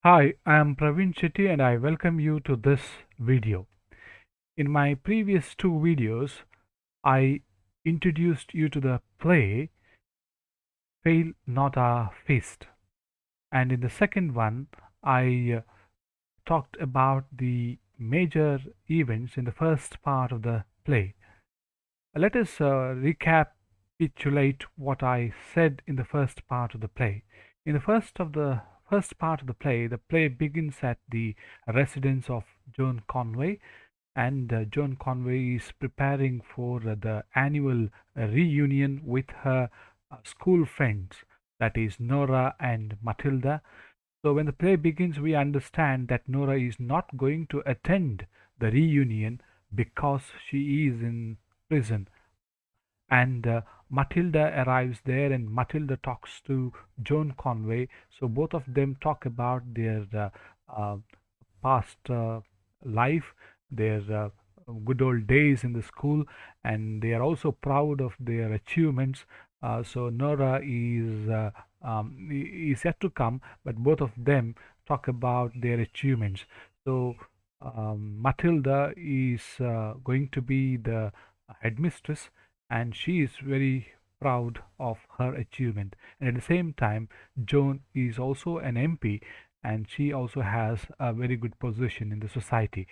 Hi, I am Praveen Chetty and I welcome you to this video. In my previous two videos, I introduced you to the play Fail Not a Feast. And in the second one, I talked about the major events in the first part of the play. Let us recapitulate what I said in the first part of the play. In the first part of the play begins at the residence of Joan Conway, and Joan Conway is preparing for the annual reunion with her school friends, that is Nora and Matilda. So when the play begins, we understand that Nora is not going to attend the reunion because she is in prison, and Matilda arrives there, and Matilda talks to Joan Conway. So both of them talk about their uh, past life, their good old days in the school, and they are also proud of their achievements. So Nora is yet to come, but both of them talk about their achievements. So Matilda is going to be the headmistress, and she is very proud of her achievement. And at the same time, Joan is also an MP, and she also has a very good position in the society.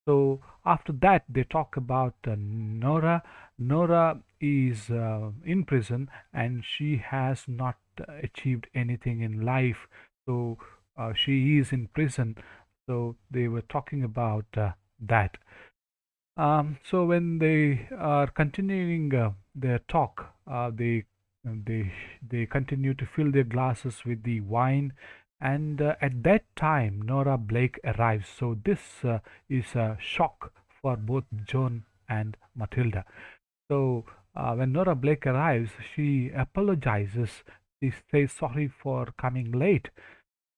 So after that, they talk about Nora. Nora is in prison, and she has not achieved anything in life. So she is in prison. So they were talking about that. So when they are continuing their talk, they continue to fill their glasses with the wine, and at that time Nora Blake arrives. So this is a shock for both Joan and Matilda. So when Nora Blake arrives, she apologizes. She says sorry for coming late.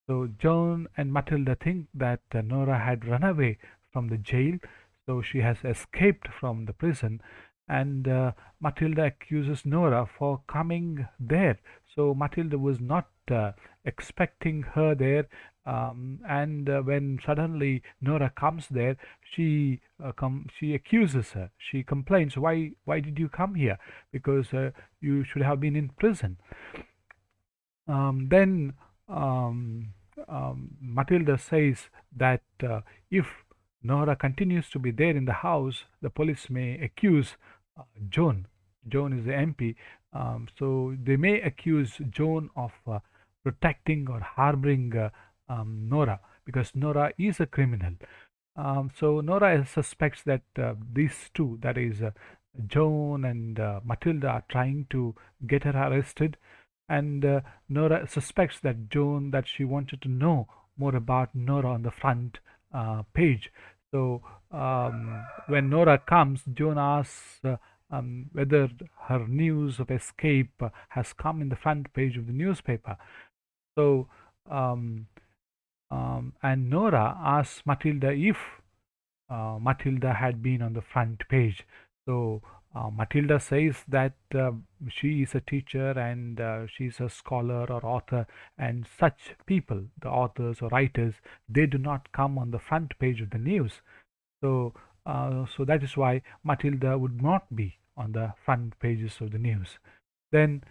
So Joan and Matilda think that Nora had run away from the jail, so she has escaped from the prison, and Matilda accuses Nora for coming there. So Matilda was not expecting her there, and when suddenly Nora comes there, she accuses her. She complains, "Why did you come here? Because you should have been in prison." Then Matilda says that if Nora continues to be there in the house, the police may accuse Joan. Joan is the MP, so they may accuse Joan of protecting or harboring Nora, because Nora is a criminal. So Nora suspects that these two, that is Joan and Matilda, are trying to get her arrested, and Nora suspects that that she wanted to know more about Nora on the front page. So when Nora comes, Joan asks whether her news of escape has come in the front page of the newspaper. So um, and Nora asks Matilda if Matilda had been on the front page. So Matilda says that she is a teacher, and she's a scholar or author, and such people, the authors or writers, they do not come on the front page of the news. So, so that is why Matilda would not be on the front pages of the news. Then,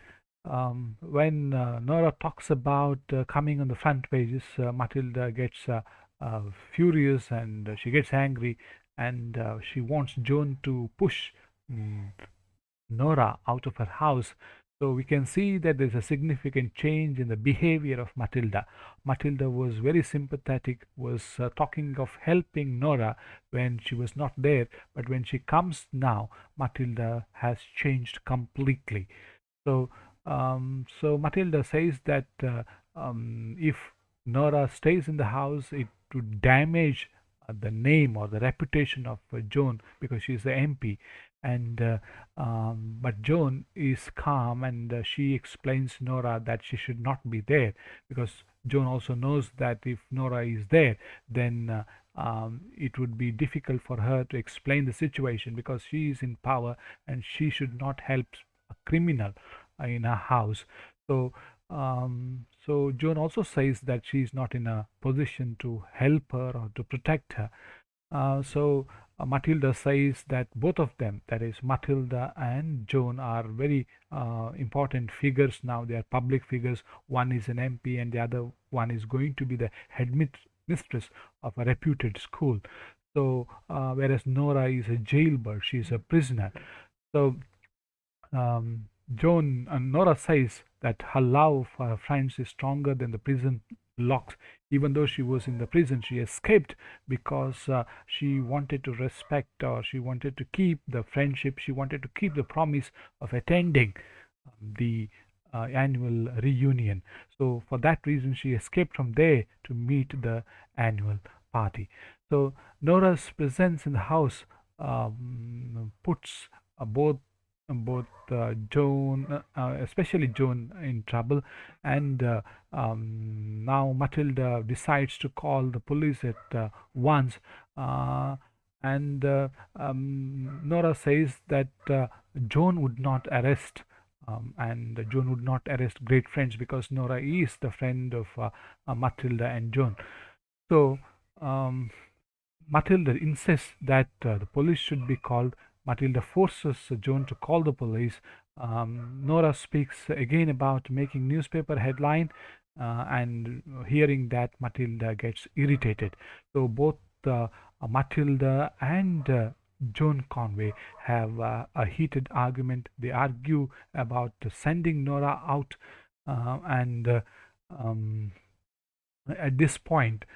when Nora talks about coming on the front pages, Matilda gets furious, and she gets angry, and she wants Joan to push mm, Nora out of her house. So we can see that there's a significant change in the behavior of Matilda. Matilda was very sympathetic, was talking of helping Nora when she was not there, but when she comes now, Matilda has changed completely. So, so Matilda says that if Nora stays in the house, it would damage the name or the reputation of Joan, because she's the MP. And but Joan is calm, and she explains Nora that she should not be there, because Joan also knows that if Nora is there, then it would be difficult for her to explain the situation, because she is in power and she should not help a criminal in her house. So So Joan also says that she is not in a position to help her or to protect her. So Matilda says that both of them, that is Matilda and Joan, are very important figures now. They are public figures. One is an MP, and the other one is going to be the mistress of a reputed school. So, whereas Nora is a jailbird, she is a prisoner. So, Joan and Nora says that her love for her friends is stronger than the prison locks. Even though she was in the prison, she escaped because she wanted to respect, or she wanted to keep the friendship. She wanted to keep the promise of attending the annual reunion. So, for that reason, she escaped from there to meet the annual party. So, Nora's presence in the house puts both Joan, especially Joan, in trouble, and now Matilda decides to call the police at once, uh, and Nora says that Joan would not arrest. And Joan would not arrest great friends because Nora is the friend of Matilda and Joan. So um, Matilda insists that the police should be called. Matilda forces Joan to call the police. Nora speaks again about making newspaper headline, and hearing that, Matilda gets irritated. So both Matilda and Joan Conway have a heated argument. They argue about sending Nora out, and um, at this point,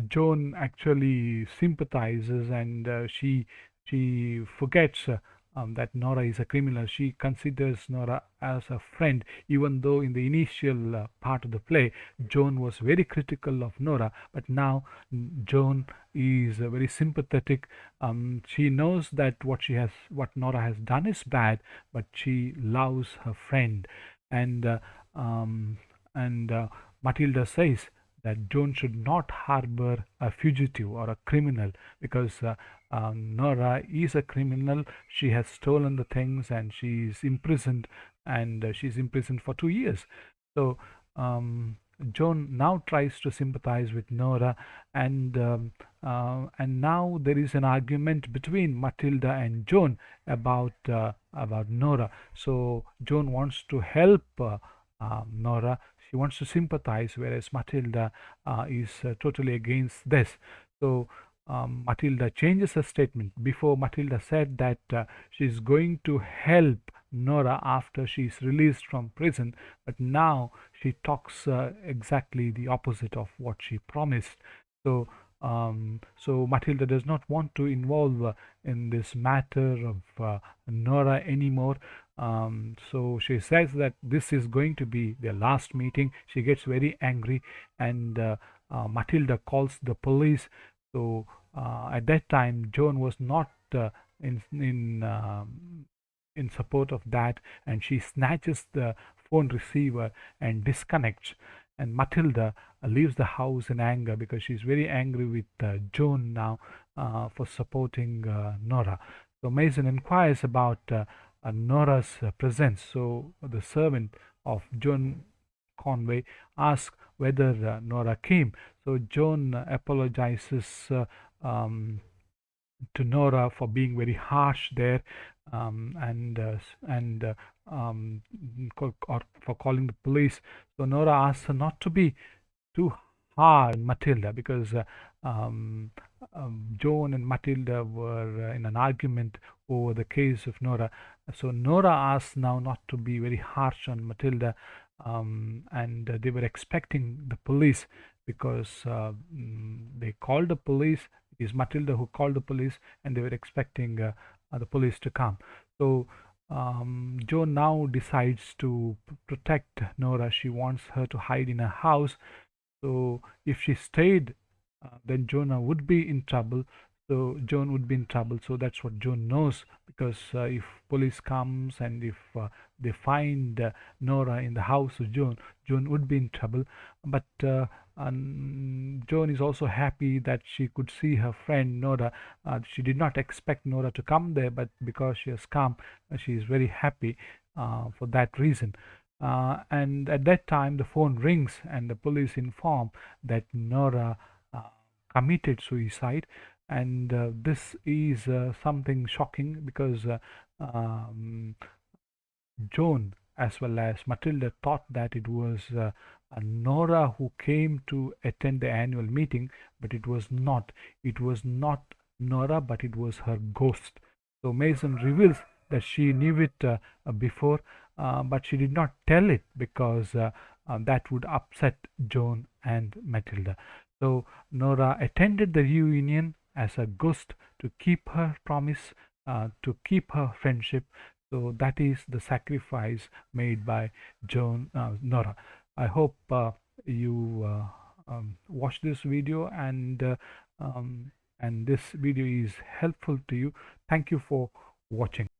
Joan actually sympathizes, and she forgets that Nora is a criminal. She considers Nora as a friend, even though in the initial part of the play, Joan was very critical of Nora, but now Joan is very sympathetic. She knows that what Nora has done is bad, but she loves her friend, and um, and Matilda says that Joan should not harbor a fugitive or a criminal because Nora is a criminal. She has stolen the things, and she is imprisoned, and she's imprisoned for 2 years. So um, Joan now tries to sympathize with Nora, and now there is an argument between Matilda and Joan about Nora. So Joan wants to help Nora. She wants to sympathize, whereas Matilda is totally against this. So Matilda changes her statement. Before, Matilda said that she is going to help Nora after she is released from prison, but now she talks exactly the opposite of what she promised. So so Matilda does not want to involve in this matter of Nora anymore. So she says that this is going to be their last meeting. She gets very angry, and Matilda calls the police. So at that time, Joan was not in support of that, and she snatches the phone receiver and disconnects. And Matilda leaves the house in anger because she's very angry with Joan now for supporting Nora. So Mason inquires about Nora's presence. So the servant of Joan Conway asks whether Nora came. So Joan apologizes um, to Nora for being very harsh there, and or for calling the police. So Nora asks her not to be too hard on Matilda because um, Joan and Matilda were in an argument over the case of Nora. So Nora asks now not to be very harsh on Matilda, and they were expecting the police because they called the police. It is Matilda who called the police, and they were expecting the police to come. So Joan now decides to protect Nora. She wants her to hide in a house. So if she stayed, then Jonah would be in trouble. So Joan would be in trouble. So that's what Joan knows, because if police comes and if they find Nora in the house of Joan, Joan would be in trouble. But Joan is also happy that she could see her friend Nora. She did not expect Nora to come there, but because she has come, she is very happy for that reason. And at that time, the phone rings, and the police inform that Nora committed suicide. And this is something shocking because um, Joan as well as Matilda thought that it was Nora who came to attend the annual meeting, but it was not. It was not Nora, but it was her ghost. So Mason reveals that she knew it before, but she did not tell it because that would upset Joan and Matilda. So Nora attended the reunion as a ghost to keep her promise, to keep her friendship. So that is the sacrifice made by Joan Nora. I hope you watch this video, um, and this video is helpful to you. Thank you for watching.